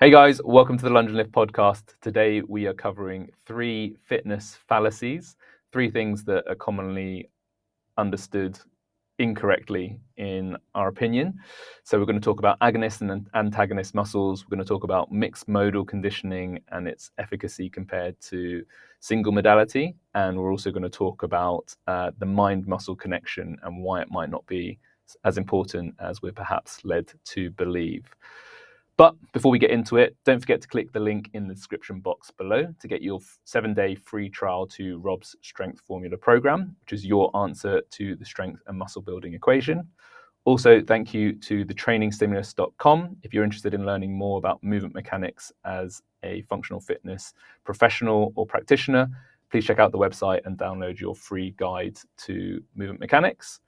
Hey guys, welcome to the Lunge and Lift podcast. Today we are covering 3 fitness fallacies, 3 things that are commonly understood incorrectly in our opinion. So we're going to talk about agonist and antagonist muscles. We're going to talk about mixed modal conditioning and its efficacy compared to single modality. And we're also going to talk about the mind-muscle connection and why it might not be as important as we're perhaps led to believe. But before we get into it, don't forget to click the link in the description box below to get your 7-day free trial to Rob's Strength Formula program, which is your answer to the strength and muscle building equation. Also, thank you to thetrainingstimulus.com. If you're interested in learning more about movement mechanics as a functional fitness professional or practitioner, please check out the website and download your free guide to movement mechanics.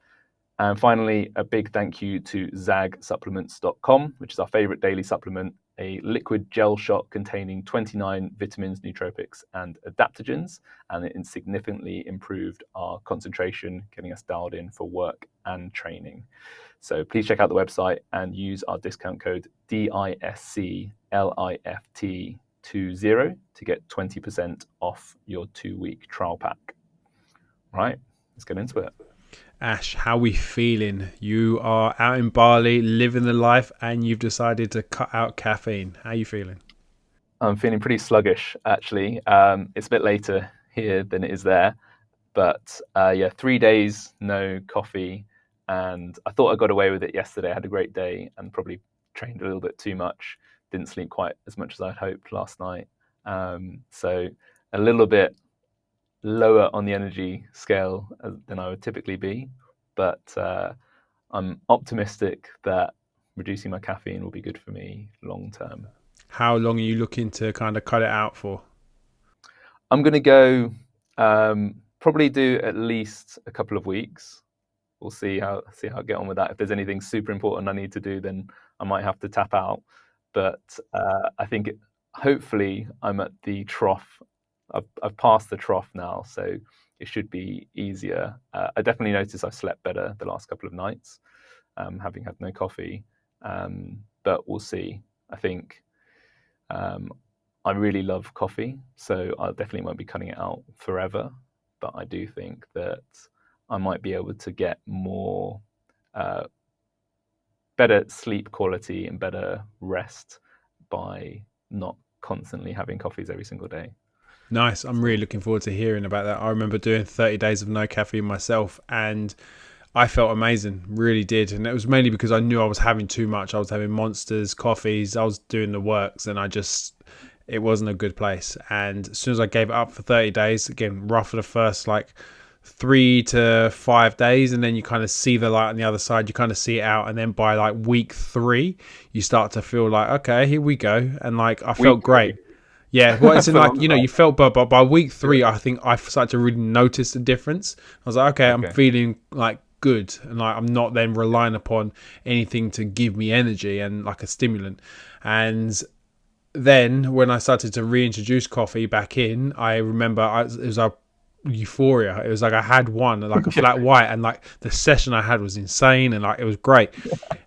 And finally, a big thank you to ZAAG which is our favorite daily supplement, a liquid gel shot containing 29 vitamins, nootropics, and adaptogens. And it significantly improved our concentration, getting us dialed in for work and training. So please check out the website and use our discount code DISCLIFT20 to get 20% off your 2-week trial pack. Right, let's get into it. Ash, how we feeling? You are out in Bali, living the life, and you've decided to cut out caffeine. How are you feeling? I'm feeling pretty sluggish, actually. It's a bit later here than it is there. But 3 days, no coffee. And I thought I got away with it yesterday. I had a great day and probably trained a little bit too much. Didn't sleep quite as much as I'd hoped last night. So a little bit lower on the energy scale than I would typically be, but I'm optimistic that reducing my caffeine will be good for me long term. How long are you looking to kind of cut it out for? I'm going to go probably do at least a couple of weeks. We'll see how I get on with that. If there's anything super important I need to do, then I might have to tap out. But I think hopefully I'm at the trough. I've passed the trough now, so it should be easier. I definitely noticed I slept better the last couple of nights, having had no coffee. But we'll see. I think I really love coffee, so I definitely won't be cutting it out forever. But I do think that I might be able to get more better sleep quality and better rest by not constantly having coffees every single day. Nice. I'm really looking forward to hearing about that. I remember doing 30 days of no caffeine myself, and I felt amazing, really did. And it was mainly because I knew I was having too much. I was having monsters, coffees, I was doing the works, and it wasn't a good place. And as soon as I gave it up for 30 days, again, rough for the first 3 to 5 days, and then you kind of see the light on the other side, you kind of see it out, and then by week 3 you start to feel like, okay, here we go. And I felt great. Yeah, well, it's you felt, but by week 3 I think I started to really notice the difference. I was like, okay, I'm feeling good, and I'm not then relying upon anything to give me energy and a stimulant. And then when I started to reintroduce coffee back in, I remember it was a euphoria. It was I had one a flat white, and the session I had was insane, and it was great.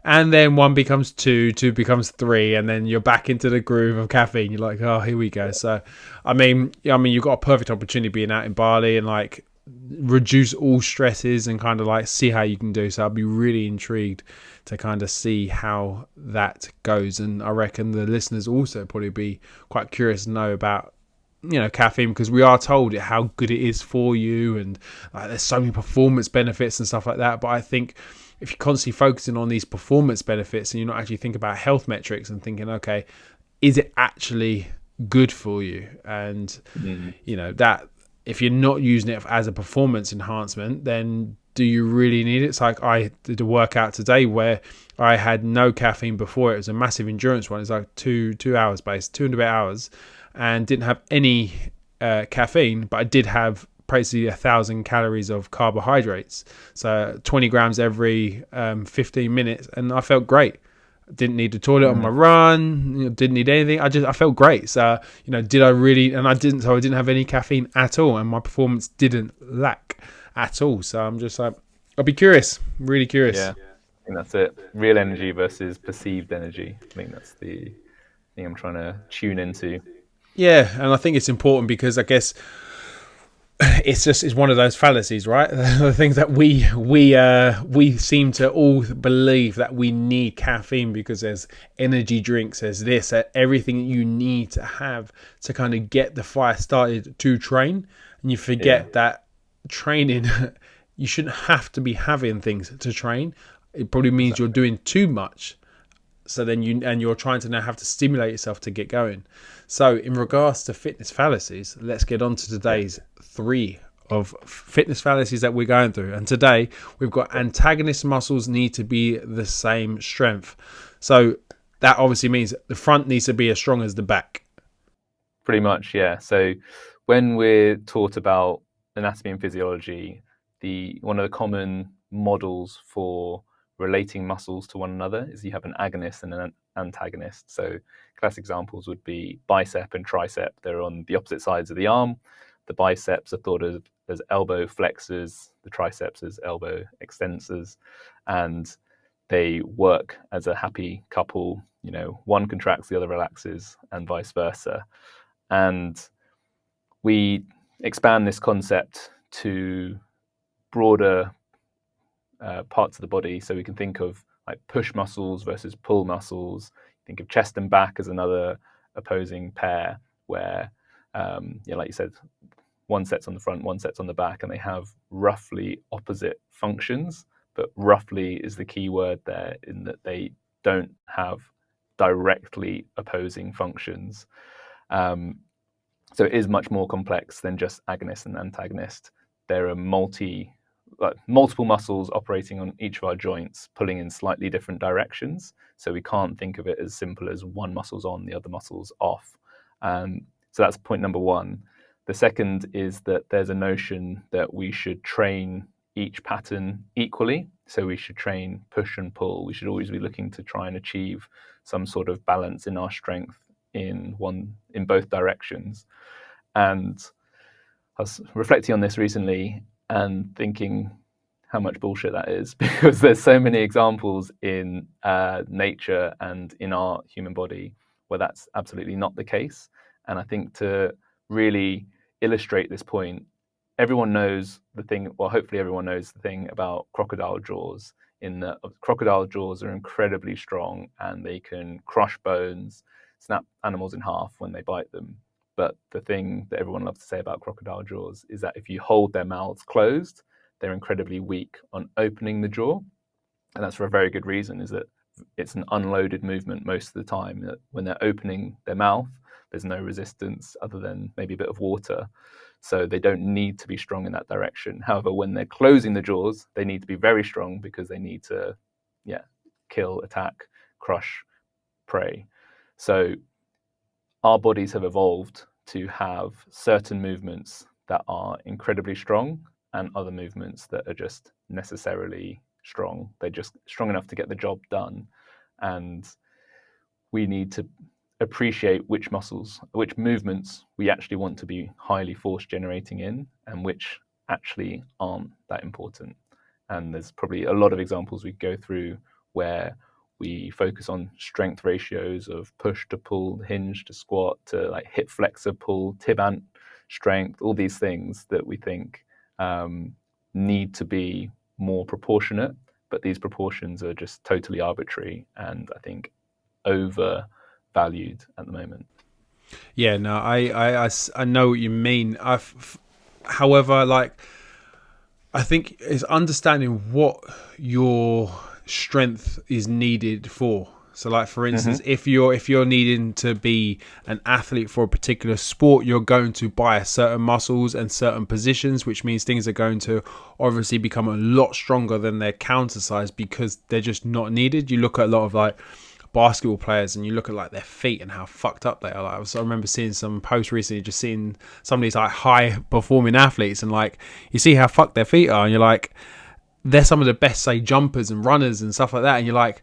And then 1 becomes 2, 2 becomes 3, and then you're back into the groove of caffeine. You're like, oh, here we go. So I mean you've got a perfect opportunity being out in Bali and reduce all stresses and kind of see how you can do. So I'll be really intrigued to kind of see how that goes, and I reckon the listeners also probably be quite curious to know about caffeine, because we are told how good it is for you, and there's so many performance benefits and stuff like that. But I think if you're constantly focusing on these performance benefits and you're not actually thinking about health metrics and thinking, okay, is it actually good for you? And that if you're not using it as a performance enhancement, then do you really need it? It's I did a workout today where I had no caffeine before. It was a massive endurance one. It's 2 hours based, 2.5 hours, and didn't have any caffeine, but I did have basically 1,000 calories of carbohydrates, so 20 grams every 15 minutes, and I felt great. Didn't need the toilet on my run, didn't need anything. I felt great. So did I really? And I didn't. So I didn't have any caffeine at all, and my performance didn't lack at all. So I'm just I'll be curious, really curious. Yeah, I think that's it. Real energy versus perceived energy. I think that's the thing I'm trying to tune into. Yeah, and I think it's important because I guess it's one of those fallacies, right? The things that we seem to all believe that we need caffeine because there's energy drinks, there's this, everything you need to have to kind of get the fire started to train, and you Yeah, forget that training you shouldn't have to be having things to train. It probably means you're exactly. doing too much. So then you're trying to now have to stimulate yourself to get going. So in regards to fitness fallacies, let's get on to Yeah, today's 3 of fitness fallacies that we're going through. And today we've got antagonist muscles need to be the same strength. So that obviously means the front needs to be as strong as the back. pretty much. Yeah. So when we're taught about anatomy and physiology, the one of the common models for relating muscles to one another is you have an agonist and an antagonist. So classic examples would be bicep and tricep. They're on the opposite sides of the arm. The biceps are thought of as elbow flexors, the triceps as elbow extensors, and they work as a happy couple. You know, one contracts, the other relaxes, and vice versa. And we expand this concept to broader parts of the body. So we can think of like push muscles versus pull muscles. Think of chest and back as another opposing pair where, yeah, like you said, one set's on the front, one set's on the back, and they have roughly opposite functions. But roughly is the key word there, in that they don't have directly opposing functions. Um, so it is much more complex than just agonist and antagonist. There are multiple muscles operating on each of our joints, pulling in slightly different directions. So we can't think of it as simple as one muscle's on, the other muscle's off. So that's point number one. The second is that there's a notion that we should train each pattern equally. So we should train push and pull. We should always be looking to try and achieve some sort of balance in our strength in both directions. And I was reflecting on this recently and thinking how much bullshit that is, because there's so many examples in nature and in our human body where that's absolutely not the case. And I think to really illustrate this point, everyone knows the thing, well, hopefully everyone knows the thing about crocodile jaws, in that crocodile jaws are incredibly strong and they can crush bones, snap animals in half when they bite them. But the thing that everyone loves to say about crocodile jaws is that if you hold their mouths closed, they're incredibly weak on opening the jaw. And that's for a very good reason, is that it's an unloaded movement most of the time. That when they're opening their mouth, there's no resistance other than maybe a bit of water. So they don't need to be strong in that direction. However, when they're closing the jaws, they need to be very strong because they need to, yeah, kill, attack, crush prey. So our bodies have evolved to have certain movements that are incredibly strong and other movements that are just necessarily strong. They're just strong enough to get the job done. And we need to appreciate which movements we actually want to be highly force generating in, and which actually aren't that important. And there's probably a lot of examples we go through where we focus on strength ratios of push to pull, hinge to squat, to like hip flexor pull, tibant strength, all these things that we think need to be more proportionate, but these proportions are just totally arbitrary and I think overvalued at the moment. Yeah, no, I know what you mean. However, like, I think it's understanding what your strength is needed for. So, like, for Mm-hmm. instance, if you're needing to be an athlete for a particular sport, you're going to buy certain muscles and certain positions, which means things are going to obviously become a lot stronger than their counter size because they're just not needed. You look at a lot of like basketball players and you look at like their feet and how fucked up they are. Like, I remember seeing some posts recently, just seeing some of these like high performing athletes, and like you see how fucked their feet are, and you're like, they're some of the best, say, jumpers and runners and stuff like that, and you're like,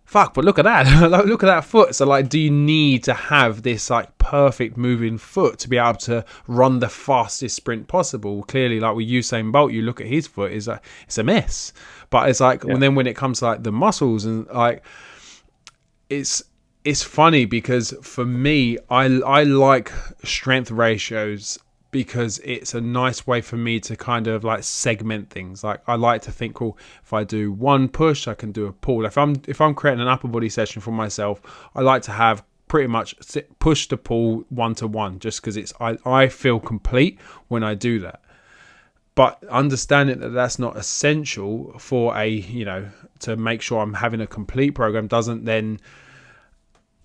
fuck, but look at that. Look at that foot. So like, do you need to have this like perfect moving foot to be able to run the fastest sprint possible? Clearly, like with Usain Bolt, you look at his foot, is like, it's a mess. But it's like, Yeah. when it comes to like the muscles and like, it's it's funny because for me, I like strength ratios because it's a nice way for me to kind of like segment things. Like I like to think, well, if I do one push, I can do a pull. If I'm creating an upper body session for myself, I like to have pretty much push to pull 1-to-1, just because I feel complete when I do that. But understanding that that's not essential for to make sure I'm having a complete program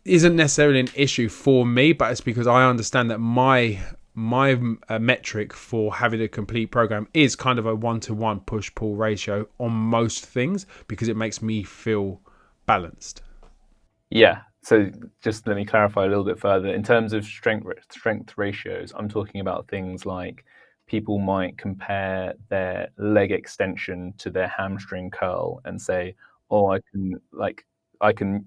isn't necessarily an issue for me, but it's because I understand that my metric for having a complete program is kind of a 1-to-1 push-pull ratio on most things, because it makes me feel balanced. Yeah. So just let me clarify a little bit further. In terms of strength ratios, I'm talking about things like people might compare their leg extension to their hamstring curl and say, "Oh, I can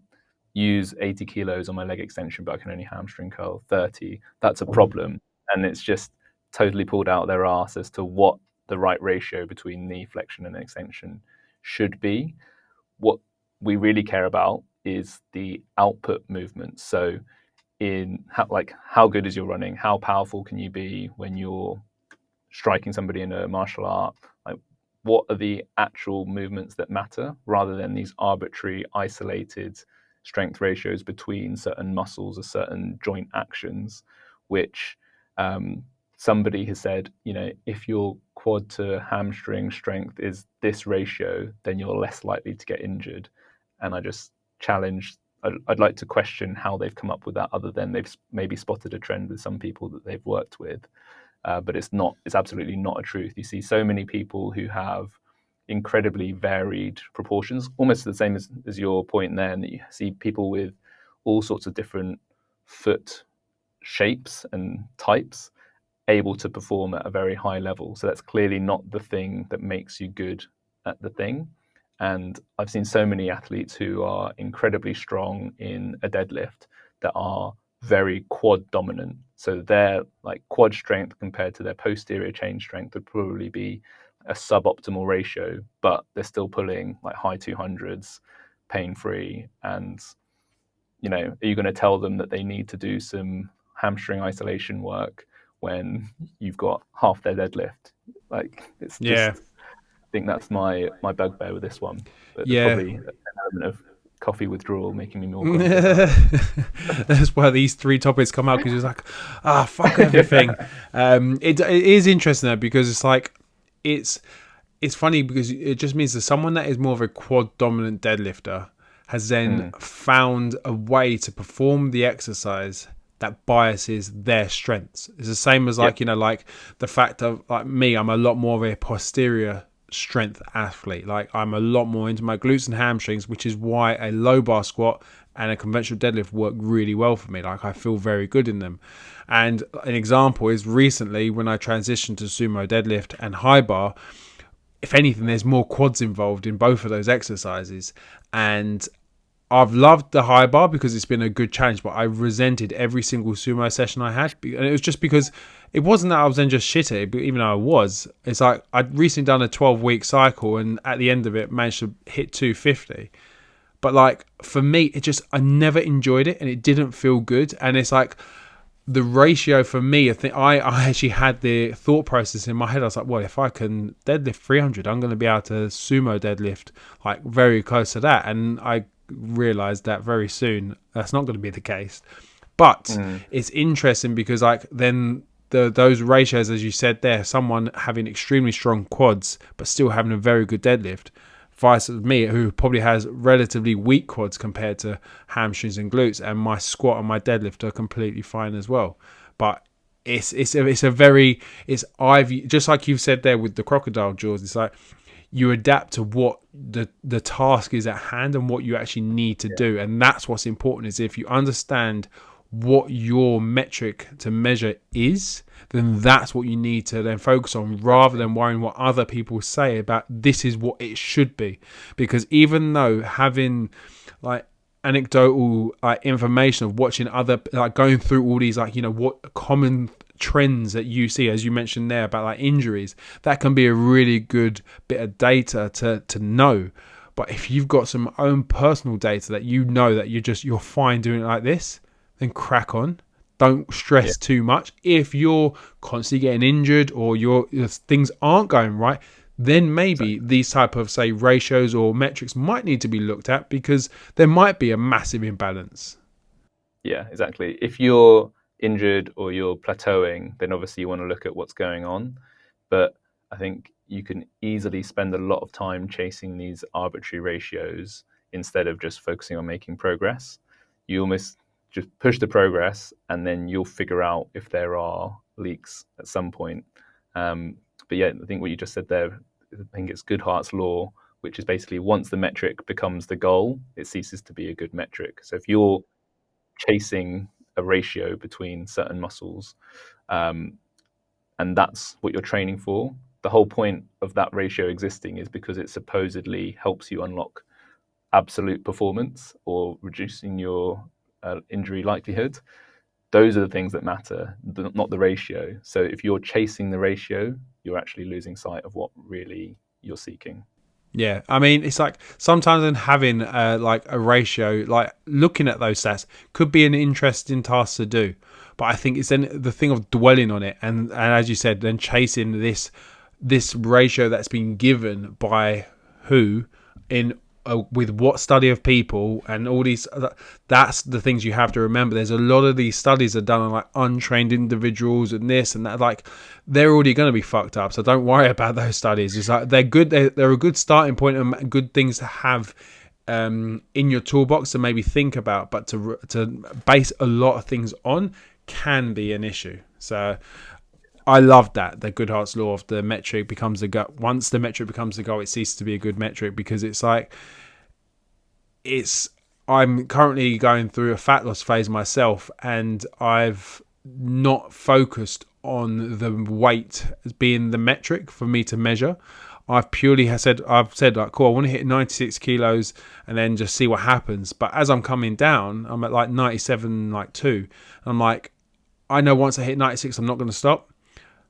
use 80 kilos on my leg extension, but I can only hamstring curl 30." That's a problem, and it's just totally pulled out their arse as to what the right ratio between knee flexion and extension should be. What we really care about is the output movement. So in how good is your running? How powerful can you be when you're striking somebody in a martial art? Like, what are the actual movements that matter, rather than these arbitrary, isolated strength ratios between certain muscles or certain joint actions, which somebody has said, if your quad to hamstring strength is this ratio, then you're less likely to get injured. And I just I'd like to question how they've come up with that, other than they've maybe spotted a trend with some people that they've worked with. But it's absolutely not a truth. You see so many people who have incredibly varied proportions, almost the same as your point there, and that you see people with all sorts of different foot shapes and types able to perform at a very high level. So that's clearly not the thing that makes you good at the thing. And I've seen so many athletes who are incredibly strong in a deadlift that are very quad dominant. So their quad strength compared to their posterior chain strength would probably be a suboptimal ratio, but they're still pulling high 200s pain free. And are you going to tell them that they need to do some hamstring isolation work when you've got half their deadlift? It's just, I think that's my bugbear with this one. But there's probably an element of coffee withdrawal making me more That's why these three topics come out, because it's like, fuck everything. It is interesting though, because it's funny, because it just means that someone that is more of a quad dominant deadlifter has then found a way to perform the exercise that biases their strengths. It's the same as the fact of me, I'm a lot more of a posterior strength athlete. I'm a lot more into my glutes and hamstrings, which is why a low bar squat and a conventional deadlift work really well for me. I feel very good in them. And an example is recently when I transitioned to sumo deadlift and high bar, if anything, there's more quads involved in both of those exercises. And I've loved the high bar because it's been a good challenge, but I resented every single sumo session I had. And it was just because it wasn't that I was then just shit at it, but even though I was, it's I'd recently done a 12-week cycle, and at the end of it managed to hit 250. But for me, I never enjoyed it, and it didn't feel good. And it's the ratio for me, I think I actually had the thought process in my head. I was like, well, if I can deadlift 300, I'm going to be able to sumo deadlift very close to that. And I realized that very soon that's not going to be the case. But it's interesting because then those ratios, as you said there, someone having extremely strong quads but still having a very good deadlift, vice me, who probably has relatively weak quads compared to hamstrings and glutes, and my squat and my deadlift are completely fine as well. But it's just like you've said there with the crocodile jaws. It's you adapt to what the task is at hand and what you actually need to do, and that's what's important. Is if you understand what your metric to measure is, then that's what you need to then focus on, rather than worrying what other people say about this is what it should be. Because even though having anecdotal information of watching other going through all these what common trends that you see, as you mentioned there about injuries, that can be a really good bit of data to know. But if you've got some own personal data that you know that you're fine doing it like this, then crack on. Don't Yeah, stress too much. If you're constantly getting injured or your things aren't going right, then maybe exactly. these type of, say, ratios or metrics might need to be looked at, because there might be a massive imbalance. Yeah, exactly. If you're injured or you're plateauing, then obviously you want to look at what's going on. But I think you can easily spend a lot of time chasing these arbitrary ratios instead of just focusing on making progress. You almost just push the progress, and then you'll figure out if there are leaks at some point. But yeah, I think what you just said there, I think it's Goodhart's law, which is basically once the metric becomes the goal, it ceases to be a good metric. So if you're chasing a ratio between certain muscles, um, and that's what you're training for. The whole point of that ratio existing is because it supposedly helps you unlock absolute performance or reducing your injury likelihood. Those are the things that matter, not the ratio. So if you're chasing the ratio, you're actually losing sight of what really you're seeking. Yeah, I mean, it's like sometimes in having like a ratio, like looking at those stats could be an interesting task to do. But I think it's then the thing of dwelling on it, and as you said, then chasing this ratio that's been given by who in with what study of people and all these. That's the things you have to remember. There's a lot of these studies are done on like untrained individuals and this and that. Like they're already going to be fucked up. So don't worry about those studies. It's like they're good. They're a good starting point and good things to have in your toolbox to maybe think about. But to base a lot of things on can be an issue. So I love that the Goodhart's law of the metric becomes the goal. Once the metric becomes the goal, it ceases to be a good metric, because it's like it's. I'm currently going through a fat loss phase myself, and I've not focused on the weight as being the metric for me to measure. I've said like, cool, I want to hit 96 kilos and then just see what happens. But as I'm coming down, I'm at like 97, like 2. I'm like, I know once I hit 96, I'm not going to stop.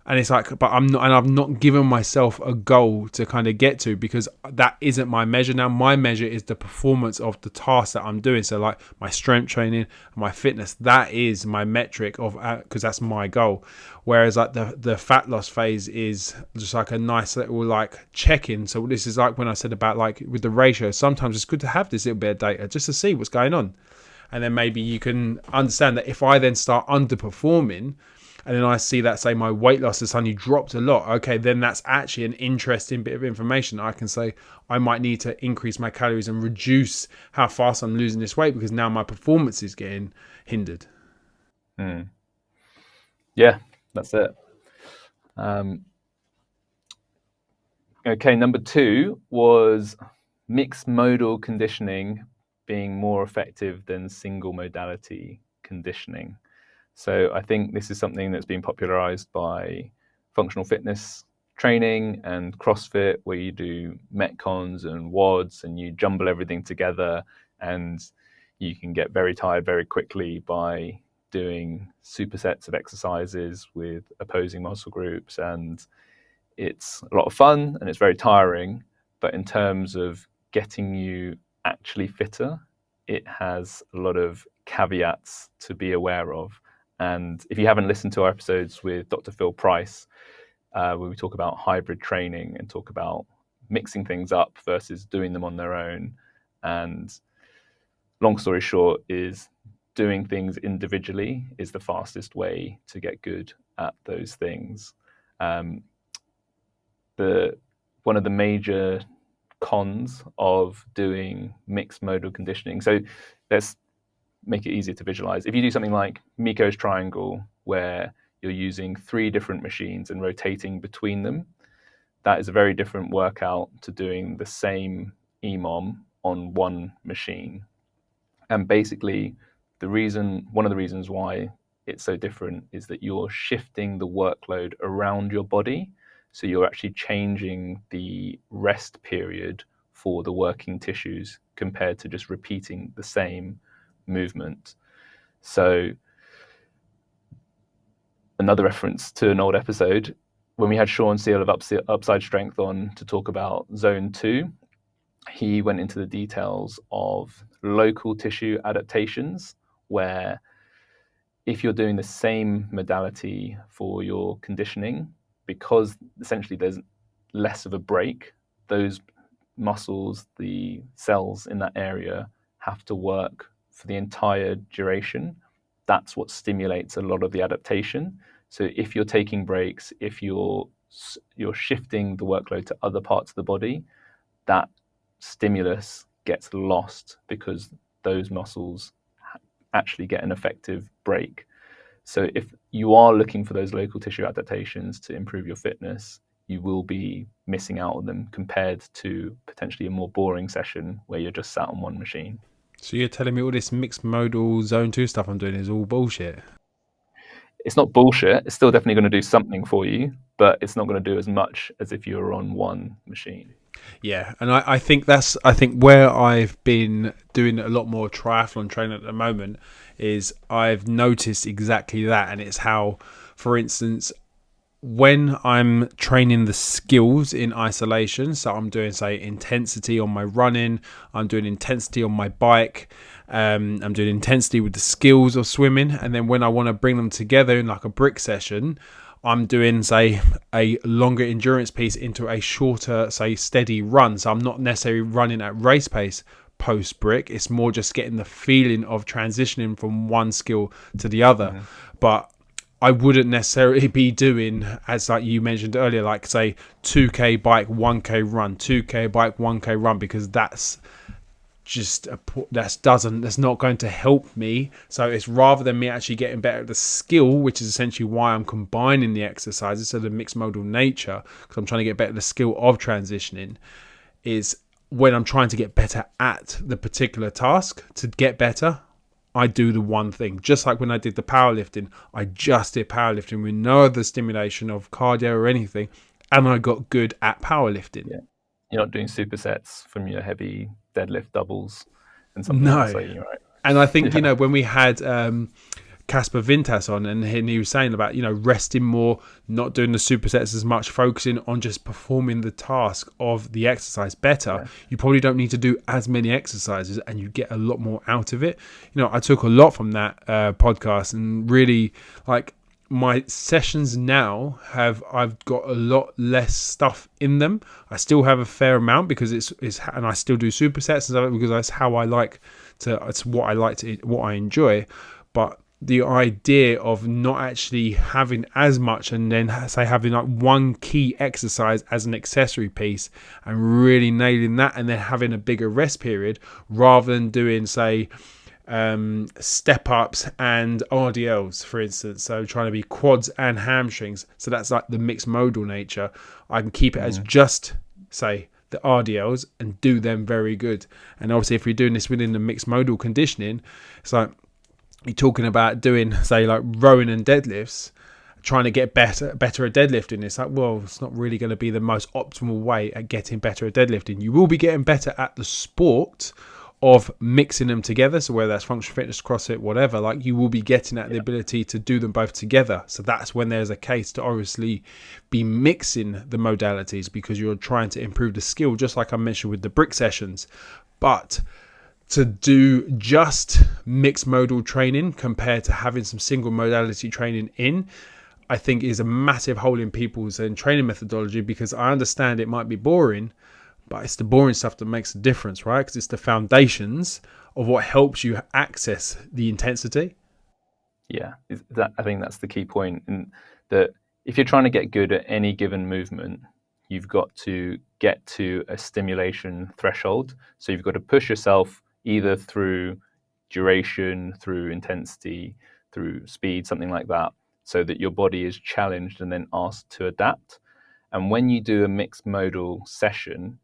And it's like, but I'm not, and I've not given myself a goal to kind of get to, because that isn't my measure now. My measure is the performance of the task that I'm doing. So like my strength training, my fitness, that is my metric of, because that's my goal. Whereas like the fat loss phase is just like a nice little like check-in. So this is like when I said about like with the ratio, sometimes it's good to have this little bit of data just to see what's going on. And then maybe you can understand that if I then start underperforming, and then I see that, say, my weight loss has suddenly dropped a lot, okay, then that's actually an interesting bit of information. I can say I might need to increase my calories and reduce how fast I'm losing this weight, because now my performance is getting hindered. Mm. Yeah, that's it. Um, okay, number 2 was mixed modal conditioning being more effective than single modality conditioning. So I think this is something that's been popularized by functional fitness training and CrossFit, where you do Metcons and WODs and you jumble everything together, and you can get very tired very quickly by doing supersets of exercises with opposing muscle groups, and it's a lot of fun and it's very tiring. But in terms of getting you actually fitter, it has a lot of caveats to be aware of. And if you haven't listened to our episodes with Dr. Phil Price, where we talk about hybrid training and talk about mixing things up versus doing them on their own, and long story short is doing things individually is the fastest way to get good at those things. Um, the one of the major cons of doing mixed modal conditioning. So let's make it easier to visualize. If you do something like Miko's triangle, where you're using 3 different machines and rotating between them, that is a very different workout to doing the same EMOM on one machine. And basically, one of the reasons why it's so different is that you're shifting the workload around your body. So you're actually changing the rest period for the working tissues compared to just repeating the same movement. So another reference to an old episode, when we had Sean Seal of Upside Strength on to talk about Zone 2, he went into the details of local tissue adaptations, where if you're doing the same modality for your conditioning, because essentially there's less of a break, those muscles, the cells in that area, have to work for the entire duration. That's what stimulates a lot of the adaptation. So if you're taking breaks, if you're shifting the workload to other parts of the body, that stimulus gets lost because those muscles actually get an effective break. So if you are looking for those local tissue adaptations to improve your fitness, you will be missing out on them compared to potentially a more boring session where you're just sat on one machine. So you're telling me all this mixed modal zone 2 stuff I'm doing is all bullshit? It's not bullshit. It's still definitely going to do something for you, but it's not going to do as much as if you were on one machine. Yeah, and I think where I've been doing a lot more triathlon training at the moment is I've noticed exactly that, and it's how, for instance, when I'm training the skills in isolation, so I'm doing, say, intensity on my running, I'm doing intensity on my bike, I'm doing intensity with the skills of swimming, and then when I want to bring them together in like a brick session, I'm doing, say, a longer endurance piece into a shorter, say, steady run. So I'm not necessarily running at race pace post brick. It's more just getting the feeling of transitioning from one skill to the other. Mm-hmm. But I wouldn't necessarily be doing, as like you mentioned earlier, like say 2K bike, 1K run, 2K bike, 1K run, because that's just that's not going to help me. So it's rather than me actually getting better at the skill, which is essentially why I'm combining the exercises, so the mixed modal nature, because I'm trying to get better at the skill of transitioning, is when I'm trying to get better at the particular task. To get better, I do the one thing. Just like when I did the powerlifting, I just did powerlifting with no other stimulation of cardio or anything, and I got good at powerlifting. Yeah. You're not doing supersets from your heavy deadlift doubles and something else, No. are you, right? And I think, Yeah. when we had Casper Vintas on, and he was saying about, resting more, not doing the supersets as much, focusing on just performing the task of the exercise better, Yeah. you probably don't need to do as many exercises and you get a lot more out of it. I took a lot from that podcast, and really, like, my sessions now I've got a lot less stuff in them. I still have a fair amount because it's and I still do supersets and stuff because that's how I like to, it's what I like to, what I enjoy. But the idea of not actually having as much, and then say having like one key exercise as an accessory piece and really nailing that, and then having a bigger rest period rather than doing, say, step ups and RDLs, for instance. So trying to be quads and hamstrings. So that's like the mixed modal nature. I can keep it as just, say, the RDLs and do them very good. And obviously, if we're doing this within the mixed modal conditioning, it's like you're talking about doing, say, like rowing and deadlifts, trying to get better at deadlifting. It's like, well, it's not really going to be the most optimal way at getting better at deadlifting. You will be getting better at the sport of mixing them together. So whether that's functional fitness, CrossFit, whatever, like, you will be getting at the ability to do them both together. So that's when there's a case to obviously be mixing the modalities, because you're trying to improve the skill, just like I mentioned with the brick sessions. But to do just mixed modal training compared to having some single modality training in, I think is a massive hole in people's training methodology, because I understand it might be boring, but it's the boring stuff that makes a difference, right? Because it's the foundations of what helps you access the intensity. Yeah, I think that's the key point. And that if you're trying to get good at any given movement, you've got to get to a stimulation threshold. So you've got to push yourself either through duration, through intensity, through speed, something like that, so that your body is challenged and then asked to adapt. And when you do a mixed modal session,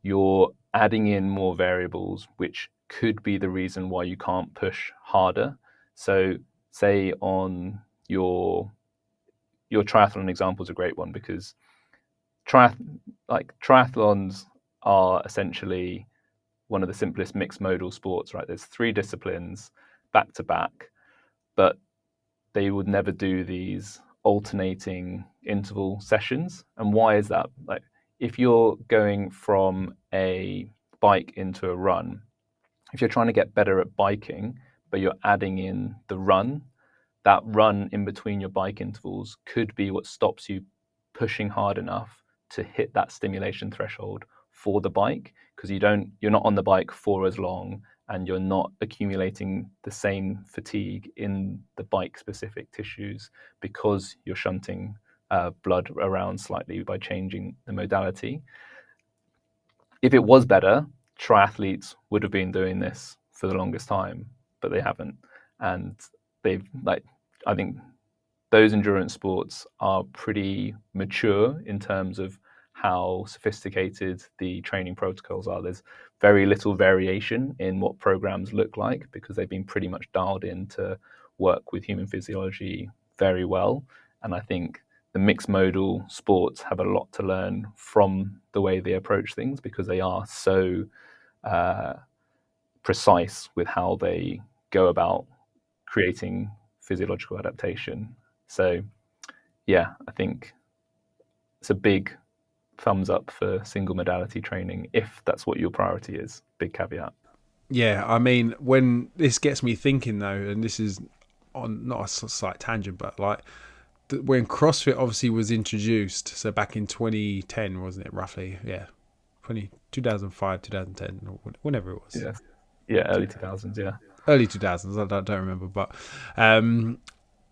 you're adding in more variables, which could be the reason why you can't push harder. So, say on your triathlon example is a great one, because triathlons are essentially one of the simplest mixed modal sports, right? There's 3 disciplines back to back, but they would never do these alternating interval sessions. And why is that? Like, if you're going from a bike into a run, if you're trying to get better at biking, but you're adding in the run, that run in between your bike intervals could be what stops you pushing hard enough to hit that stimulation threshold for the bike, because you're not on the bike for as long, and you're not accumulating the same fatigue in the bike specific tissues because you're shunting blood around slightly by changing the modality. If it was better, triathletes would have been doing this for the longest time, but they haven't. And I think those endurance sports are pretty mature in terms of how sophisticated the training protocols are. There's very little variation in what programs look like because they've been pretty much dialed in to work with human physiology very well. And I think the mixed modal sports have a lot to learn from the way they approach things because they are so precise with how they go about creating physiological adaptation. So yeah, I think it's a big thumbs up for single modality training if that's what your priority is. Big caveat. Yeah, I mean, when this gets me thinking though, and this is on not a slight tangent, but like when CrossFit obviously was introduced, so back in 2010, wasn't it, roughly? Yeah, 2005, 2010, or whenever it was. Yeah, early 2000s, yeah. Early 2000s, I don't remember, but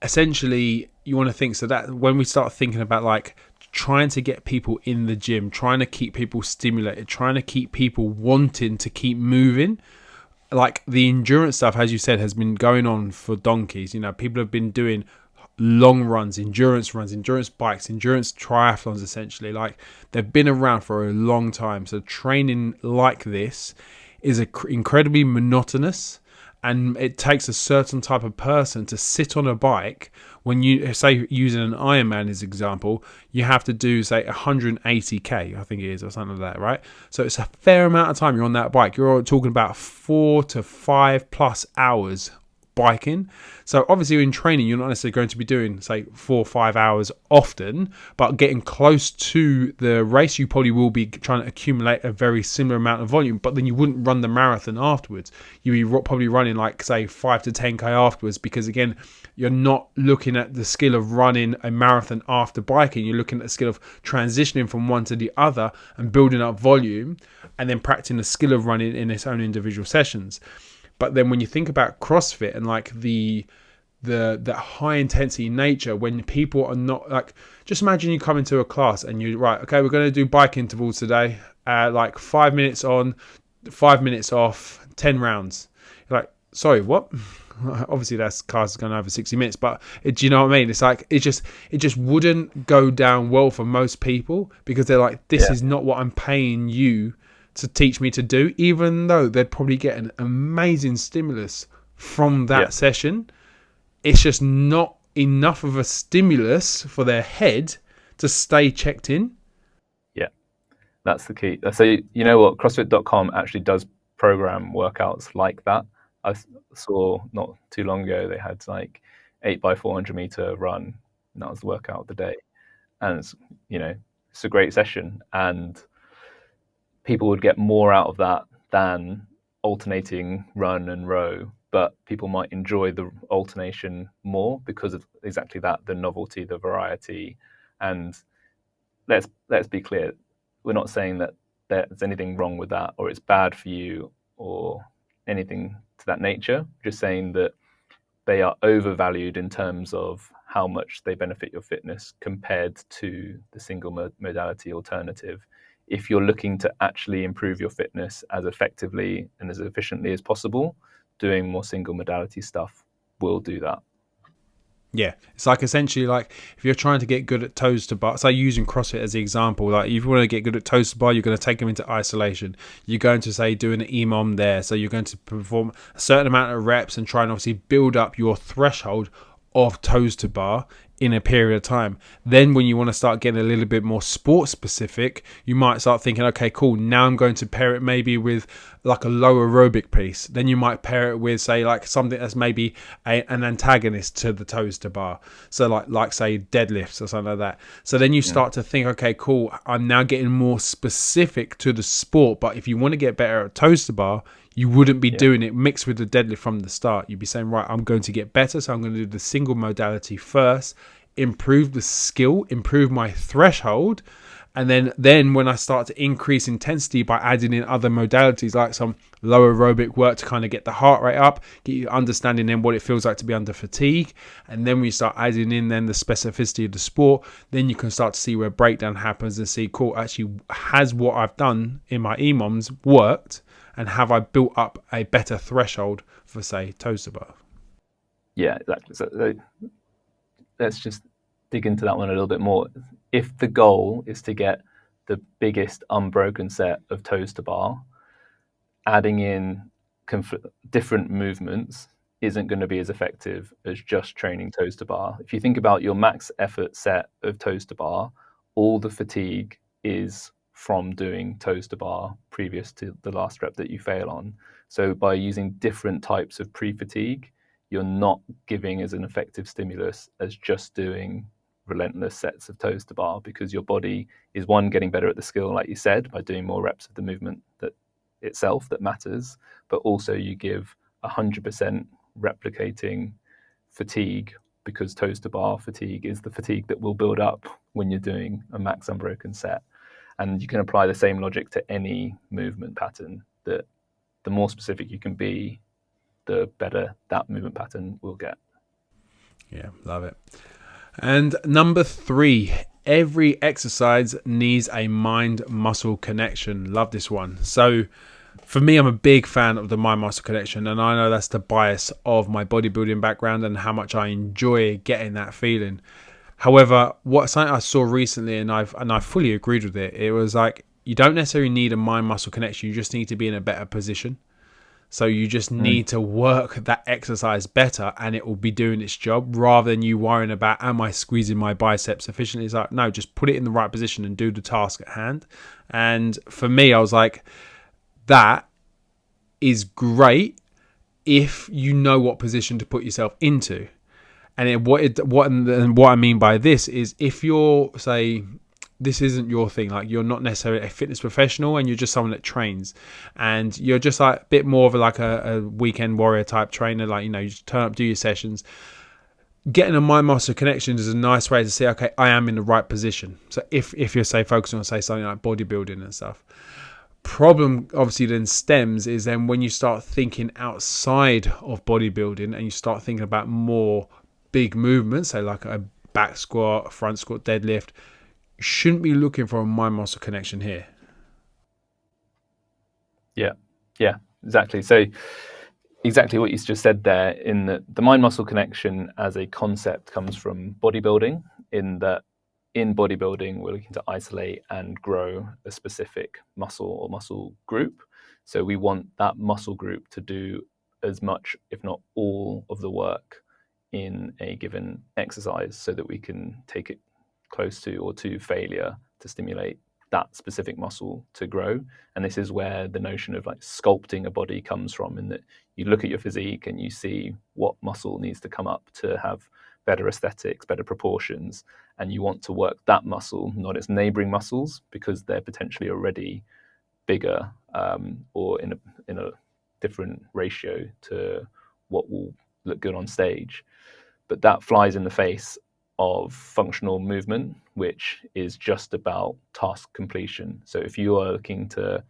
essentially you want to think, so that when we start thinking about like trying to get people in the gym, trying to keep people stimulated, trying to keep people wanting to keep moving, like the endurance stuff, as you said, has been going on for donkeys. You know, people have been doing long runs, endurance bikes, endurance triathlons, essentially. Like they've been around for a long time. So training like this is incredibly monotonous, and it takes a certain type of person to sit on a bike. When you say, using an Ironman as example, you have to do say 180k, I think it is, or something like that, right? So it's a fair amount of time you're on that bike. You're talking about 4 to 5 plus hours biking. So obviously in training you're not necessarily going to be doing say 4 or 5 hours often, but getting close to the race you probably will be trying to accumulate a very similar amount of volume, but then you wouldn't run the marathon afterwards. You'd be probably running like say 5 to 10k afterwards, because again you're not looking at the skill of running a marathon after biking. You're looking at the skill of transitioning from one to the other and building up volume, and then practicing the skill of running in its own individual sessions. But then when you think about CrossFit and like the high intensity nature, when people are not like, just imagine you come into a class and you're right, okay, we're going to do bike intervals today, like 5 minutes on, 5 minutes off, 10 rounds. You're like, sorry, what? Obviously that class is going over 60 minutes, but do you know what I mean? It's like, it just wouldn't go down well for most people, because they're like, this is not what I'm paying you to teach me to do, even though they'd probably get an amazing stimulus from that session. It's just not enough of a stimulus for their head to stay checked in. Yeah, that's the key. So you know what, CrossFit.com actually does program workouts like that. I saw not too long ago they had like 8x400 meter run, and that was the workout of the day. And it's, you know, it's a great session, and people would get more out of that than alternating run and row, but people might enjoy the alternation more because of exactly that, the novelty, the variety. And let's be clear, we're not saying that there's anything wrong with that or it's bad for you or anything to that nature. Just saying that they are overvalued in terms of how much they benefit your fitness compared to the single modality alternative. If you're looking to actually improve your fitness as effectively and as efficiently as possible, doing more single modality stuff will do that. Yeah, it's like essentially like if you're trying to get good at toes to bar, say using CrossFit as the example, like if you want to get good at toes to bar, you're going to take them into isolation. You're going to say do an EMOM there, so you're going to perform a certain amount of reps and try and obviously build up your threshold of toes to bar in a period of time. Then when you want to start getting a little bit more sport specific, you might start thinking, okay, cool, now I'm going to pair it maybe with like a low aerobic piece. Then you might pair it with, say, like something that's maybe an antagonist to the toes to bar. So like say deadlifts or something like that. So then you start to think, okay, cool, I'm now getting more specific to the sport. But if you want to get better at toes to bar, you wouldn't be doing it mixed with the deadlift from the start. You'd be saying, right, I'm going to get better, so I'm going to do the single modality first, improve the skill, improve my threshold, and then when I start to increase intensity by adding in other modalities like some low aerobic work to kind of get the heart rate up, get you understanding then what it feels like to be under fatigue, and then when you start adding in then the specificity of the sport, then you can start to see where breakdown happens and see, cool, actually, has what I've done in my EMOMs worked? And have I built up a better threshold for, say, toes to bar? Yeah, exactly. So let's just dig into that one a little bit more. If the goal is to get the biggest unbroken set of toes to bar, adding in different movements isn't going to be as effective as just training toes to bar. If you think about your max effort set of toes to bar, all the fatigue is from doing toes to bar previous to the last rep that you fail on. So by using different types of pre-fatigue, you're not giving as an effective stimulus as just doing relentless sets of toes to bar, because your body is, one, getting better at the skill, like you said, by doing more reps of the movement that itself that matters, but also you give 100% replicating fatigue, because toes to bar fatigue is the fatigue that will build up when you're doing a max unbroken set. And you can apply the same logic to any movement pattern, that the more specific you can be, the better that movement pattern will get. Yeah, love it. And number 3, every exercise needs a mind-muscle connection. Love this one. So for me, I'm a big fan of the mind-muscle connection, and I know that's the bias of my bodybuilding background and how much I enjoy getting that feeling. However, something I saw recently, and I fully agreed with it, it was like, you don't necessarily need a mind-muscle connection, you just need to be in a better position. So you just need to work that exercise better and it will be doing its job, rather than you worrying about, am I squeezing my biceps sufficiently? It's like, no, just put it in the right position and do the task at hand. And for me, I was like, that is great if you know what position to put yourself into. And what I mean by this is, if you're, say, this isn't your thing, like you're not necessarily a fitness professional and you're just someone that trains, and you're just like a bit more of a weekend warrior type trainer, like, you just turn up, do your sessions. Getting a mind muscle connection is a nice way to say, okay, I am in the right position. So if you're, say, focusing on, say, something like bodybuilding and stuff, problem obviously then stems is then when you start thinking outside of bodybuilding and you start thinking about more big movements, say like a back squat, a front squat, deadlift, you shouldn't be looking for a mind muscle connection here. Yeah, exactly. So exactly what you just said there, in that the mind muscle connection as a concept comes from bodybuilding, in that in bodybuilding we're looking to isolate and grow a specific muscle or muscle group. So we want that muscle group to do as much, if not all, of the work in a given exercise, so that we can take it close to or to failure to stimulate that specific muscle to grow. And this is where the notion of like sculpting a body comes from, in that you look at your physique and you see what muscle needs to come up to have better aesthetics, better proportions, and you want to work that muscle, not its neighboring muscles, because they're potentially already bigger, or in a different ratio to what will look good on stage. But that flies in the face of functional movement, which is just about task completion. So if you are looking to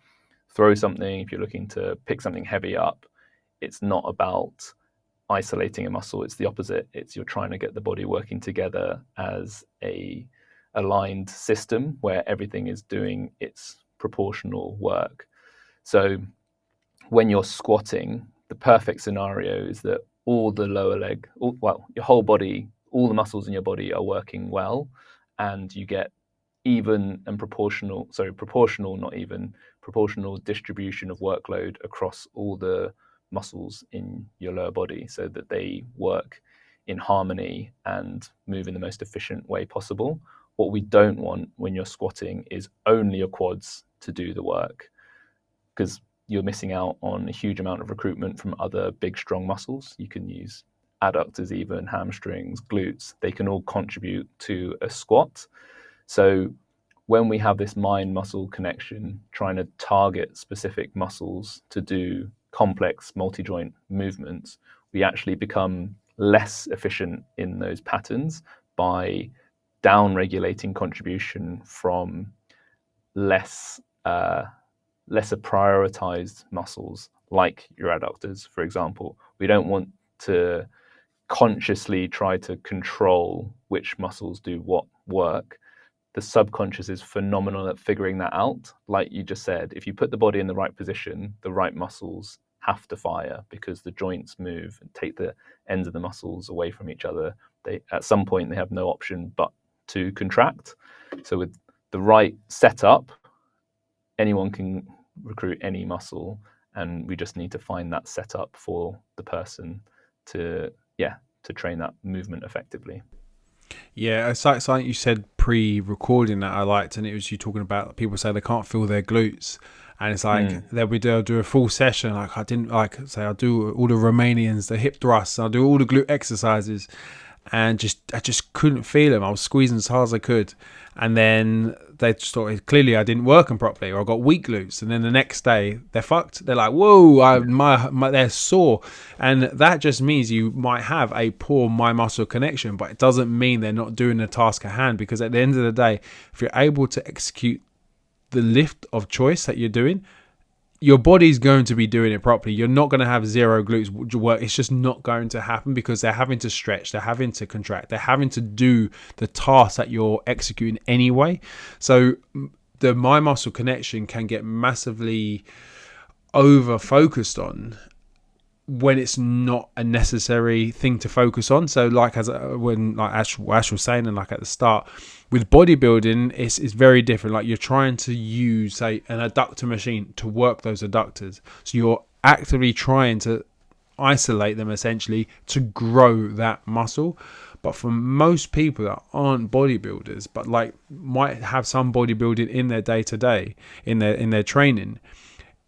throw something, if you're looking to pick something heavy up, it's not about isolating a muscle. It's the opposite. It's you're trying to get the body working together as a aligned system where everything is doing its proportional work. So when you're squatting, the perfect scenario is that all the lower leg, your whole body, all the muscles in your body are working well, and you get proportional distribution of workload across all the muscles in your lower body, so that they work in harmony and move in the most efficient way possible. What we don't want when you're squatting is only your quads to do the work, because you're missing out on a huge amount of recruitment from other big, strong muscles. You can use adductors, even hamstrings, glutes. They can all contribute to a squat. So when we have this mind muscle connection, trying to target specific muscles to do complex multi-joint movements, we actually become less efficient in those patterns by down-regulating contribution from lesser prioritized muscles, like your adductors, for example. We don't want to consciously try to control which muscles do what work. The subconscious is phenomenal at figuring that out. Like you just said, if you put the body in the right position, the right muscles have to fire, because the joints move and take the ends of the muscles away from each other. They, at some point, they have no option but to contract. So with the right setup, anyone can recruit any muscle, and we just need to find that setup for the person to train that movement effectively. Yeah, it's like something you said pre-recording that I liked, and it was you talking about people say they can't feel their glutes, and it's like they'll do a full session. Like I didn't like say I'll do all the Romanians, the hip thrusts, I'll do all the glute exercises, and I just couldn't feel them. I was squeezing as hard as I could, and then they just thought clearly I didn't work them properly, or I got weak glutes, and then the next day they're fucked. They're like, whoa, they're sore, and that just means you might have a poor mind muscle connection, but it doesn't mean they're not doing the task at hand. Because at the end of the day, if you're able to execute the lift of choice that you're doing, your body's going to be doing it properly. You're not going to have zero glutes work. It's just not going to happen, because they're having to stretch, they're having to contract, they're having to do the task that you're executing anyway. So the mind muscle connection can get massively over focused on when it's not a necessary thing to focus on. So like when Ash was saying, and like at the start with bodybuilding, it's very different. Like you're trying to use, say, an adductor machine to work those adductors. So you're actively trying to isolate them essentially to grow that muscle. But for most people that aren't bodybuilders, but like might have some bodybuilding in their day to day, in their training,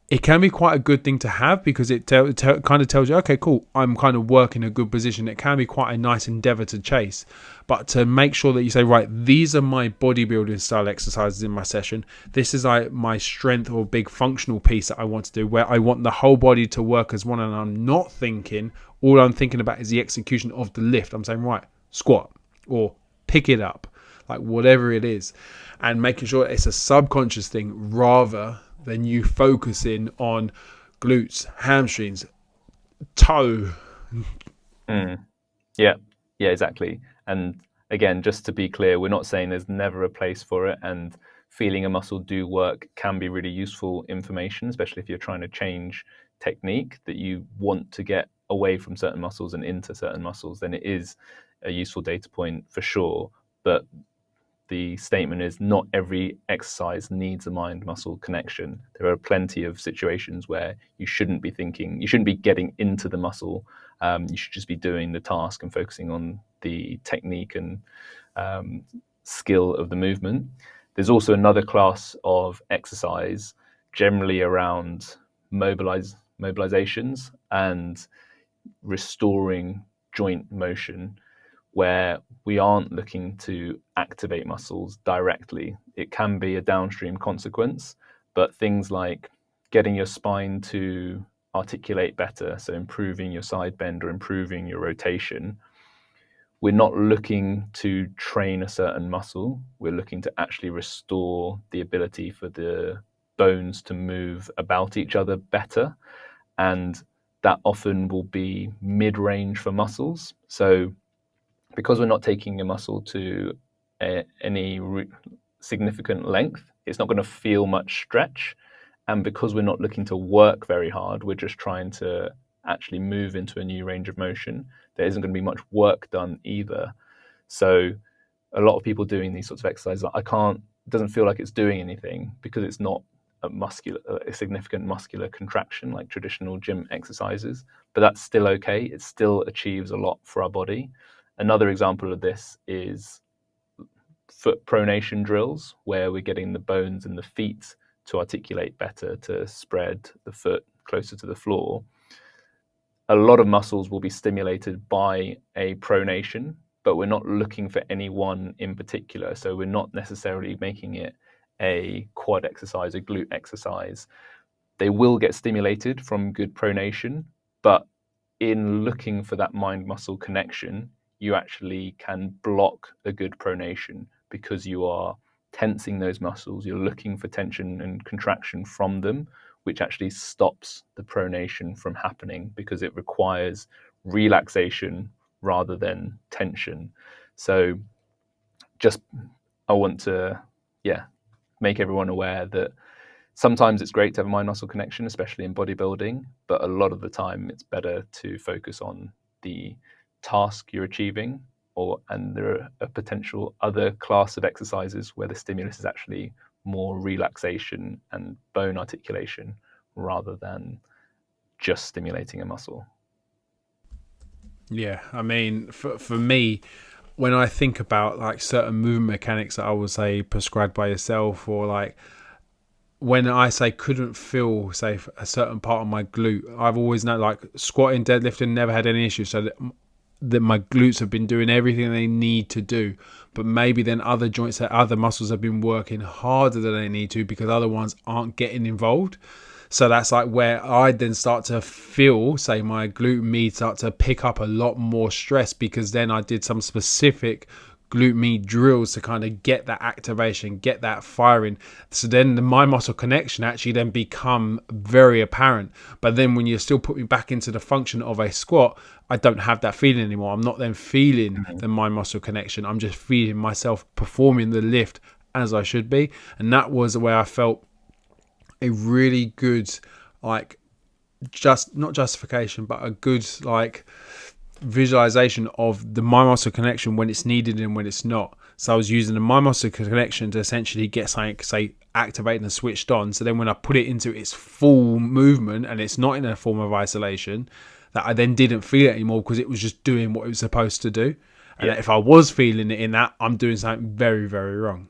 it can be quite a good thing to have, because it kind of tells you, okay, cool, I'm kind of working a good position. It can be quite a nice endeavor to chase. But to make sure that you say, right, these are my bodybuilding style exercises in my session. This is like my strength or big functional piece that I want to do, where I want the whole body to work as one, and I'm not thinking, all I'm thinking about is the execution of the lift. I'm saying, right, squat or pick it up, like whatever it is, and making sure it's a subconscious thing rather than you focusing on glutes, hamstrings, toe. Yeah, exactly. And again, just to be clear, we're not saying there's never a place for it, and feeling a muscle do work can be really useful information, especially if you're trying to change technique, that you want to get away from certain muscles and into certain muscles, then it is a useful data point for sure. But the statement is not every exercise needs a mind muscle connection. There are plenty of situations where you shouldn't be thinking, you shouldn't be getting into the muscle. You should just be doing the task and focusing on the technique and skill of the movement. There's also another class of exercise, generally around mobilizations and restoring joint motion, where we aren't looking to activate muscles directly. It can be a downstream consequence, but things like getting your spine to articulate better, so improving your side bend or improving your rotation, we're not looking to train a certain muscle. We're looking to actually restore the ability for the bones to move about each other better. And that often will be mid-range for muscles. So because we're not taking a muscle to any significant length, it's not going to feel much stretch. And because we're not looking to work very hard, we're just trying to actually move into a new range of motion, there isn't going to be much work done either. So a lot of people doing these sorts of exercises, it doesn't feel like it's doing anything, because it's not a significant muscular contraction like traditional gym exercises, but that's still okay. It still achieves a lot for our body. Another example of this is foot pronation drills, where we're getting the bones in the feet to articulate better, to spread the foot closer to the floor. A lot of muscles will be stimulated by a pronation, but we're not looking for any one in particular. So we're not necessarily making it a quad exercise, a glute exercise. They will get stimulated from good pronation, but in looking for that mind-muscle connection, you actually can block a good pronation because you are tensing those muscles. You're looking for tension and contraction from them, which actually stops the pronation from happening because it requires relaxation rather than tension. So just, I want to, make everyone aware that sometimes it's great to have a mind-muscle connection, especially in bodybuilding, but a lot of the time it's better to focus on the task you're achieving, and there are a potential other class of exercises where the stimulus is actually more relaxation and bone articulation rather than just stimulating a muscle. Yeah, I mean, for me, when I think about like certain movement mechanics that I would say prescribed by yourself, or like when I say couldn't feel, say, a certain part of my glute, I've always known like squatting, deadlifting, never had any issues. So that my glutes have been doing everything they need to do, but maybe then other joints, other muscles have been working harder than they need to because other ones aren't getting involved. So that's like where I then start to feel, say, my glute med start to pick up a lot more stress because then I did some specific glute med drills to kind of get that activation, get that firing. So then the mind muscle connection actually then become very apparent. But then when you still put me back into the function of a squat, I don't have that feeling anymore. I'm not then feeling the mind muscle connection. I'm just feeling myself performing the lift as I should be. And that was where I felt a really good, like, just not justification, but a good like visualization of the mind muscle connection when it's needed and when it's not. So I was using the mind muscle connection to essentially get something, say, activated and switched on. So then when I put it into its full movement and it's not in a form of isolation, that I then didn't feel it anymore because it was just doing what it was supposed to do. And if I was feeling it in that, I'm doing something very, very wrong.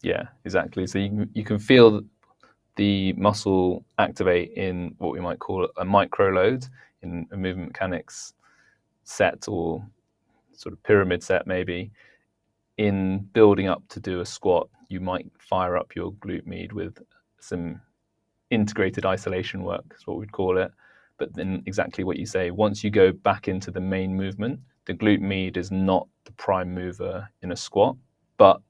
Yeah, exactly. So you can feel the muscle activate in what we might call a micro load in a movement mechanics set, or sort of pyramid set maybe. In building up to do a squat, you might fire up your glute med with some integrated isolation work, is what we'd call it. But then exactly what you say, once you go back into the main movement, the glute med is not the prime mover in a squat, but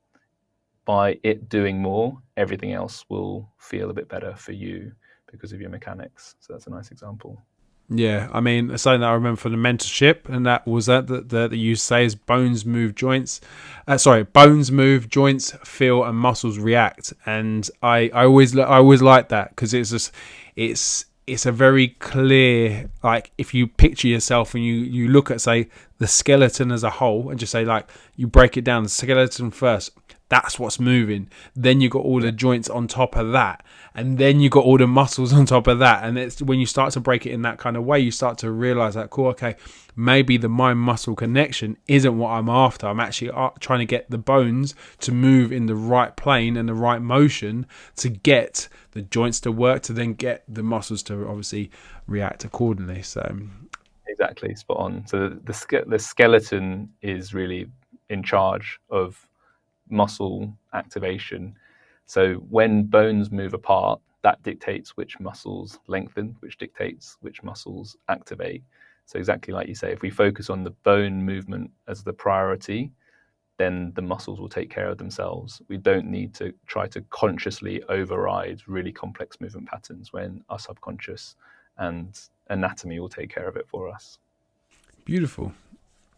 by it doing more, everything else will feel a bit better for you because of your mechanics. So that's a nice example. Yeah, I mean, something that I remember from the mentorship, and that was that you say is bones move, joints. Bones move, joints feel, and muscles react. And I always like that because it's just it's a very clear, like, if you picture yourself and you look at, say, the skeleton as a whole and just say, like, you break it down, the skeleton first, that's what's moving. Then you got all the joints on top of that, and then you got all the muscles on top of that. And it's when you start to break it in that kind of way, you start to realize that, cool, okay, maybe the mind muscle connection isn't what I'm after. I'm actually trying to get the bones to move in the right plane and the right motion to get the joints to work, to then get the muscles to obviously react accordingly. So exactly, spot on. So the skeleton is really in charge of muscle activation. So when bones move apart, that dictates which muscles lengthen, which dictates which muscles activate. So exactly like you say, if we focus on the bone movement as the priority, then the muscles will take care of themselves. We don't need to try to consciously override really complex movement patterns when our subconscious and anatomy will take care of it for us. beautiful.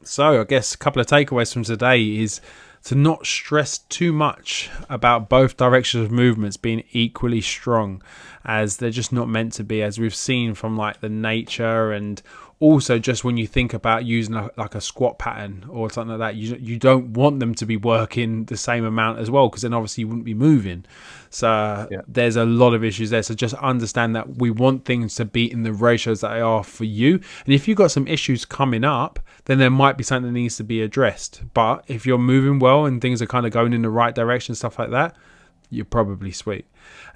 So I guess a couple of takeaways from today is to not stress too much about both directions of movements being equally strong, as they're just not meant to be, as we've seen from like the nature and Also, just when you think about using like a squat pattern or something like that, you don't want them to be working the same amount as well, because then obviously you wouldn't be moving. So there's a lot of issues there. So just understand that we want things to be in the ratios that they are for you. And if you've got some issues coming up, then there might be something that needs to be addressed. But if you're moving well and things are kind of going in the right direction, stuff like that, you're probably sweet.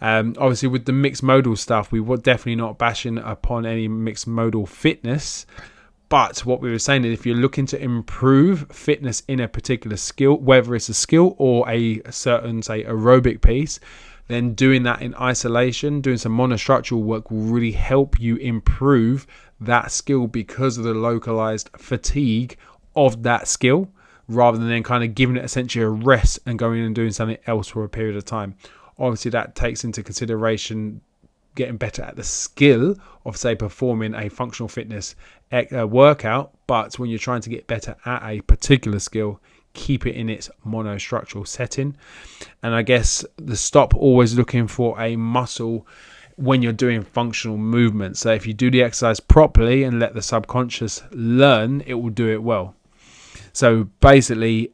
Obviously, with the mixed modal stuff, we were definitely not bashing upon any mixed modal fitness. But what we were saying is, if you're looking to improve fitness in a particular skill, whether it's a skill or a certain, say, aerobic piece, then doing that in isolation, doing some monostructural work will really help you improve that skill because of the localized fatigue of that skill, rather than then kind of giving it essentially a rest and going in and doing something else for a period of time. Obviously, that takes into consideration getting better at the skill of, say, performing a functional fitness workout. But when you're trying to get better at a particular skill, keep it in its monostructural setting. And I guess stop always looking for a muscle when you're doing functional movements. So if you do the exercise properly and let the subconscious learn, it will do it well. So basically,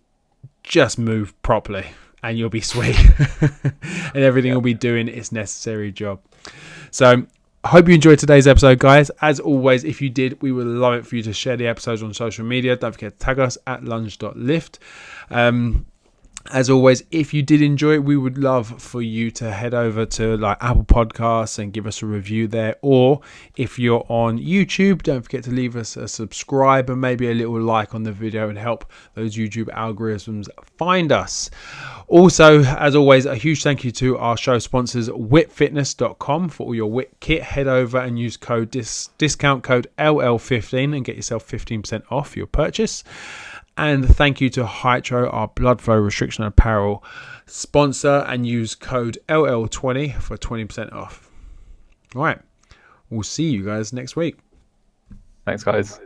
just move properly and you'll be sweet. And everything will be doing its necessary job. So I hope you enjoyed today's episode, guys. As always, if you did, we would love it for you to share the episodes on social media. Don't forget to tag us at lunge.lift. As always, if you did enjoy it, we would love for you to head over to like Apple Podcasts and give us a review there. Or if you're on YouTube, don't forget to leave us a subscribe and maybe a little like on the video and help those YouTube algorithms find us. Also, as always, a huge thank you to our show sponsors, whitfitness.com, for all your WIT kit. Head over and use discount code LL15 and get yourself 15% off your purchase. And thank you to Hydro, our blood flow restriction apparel sponsor, and use code LL20 for 20% off. All right. We'll see you guys next week. Thanks, guys.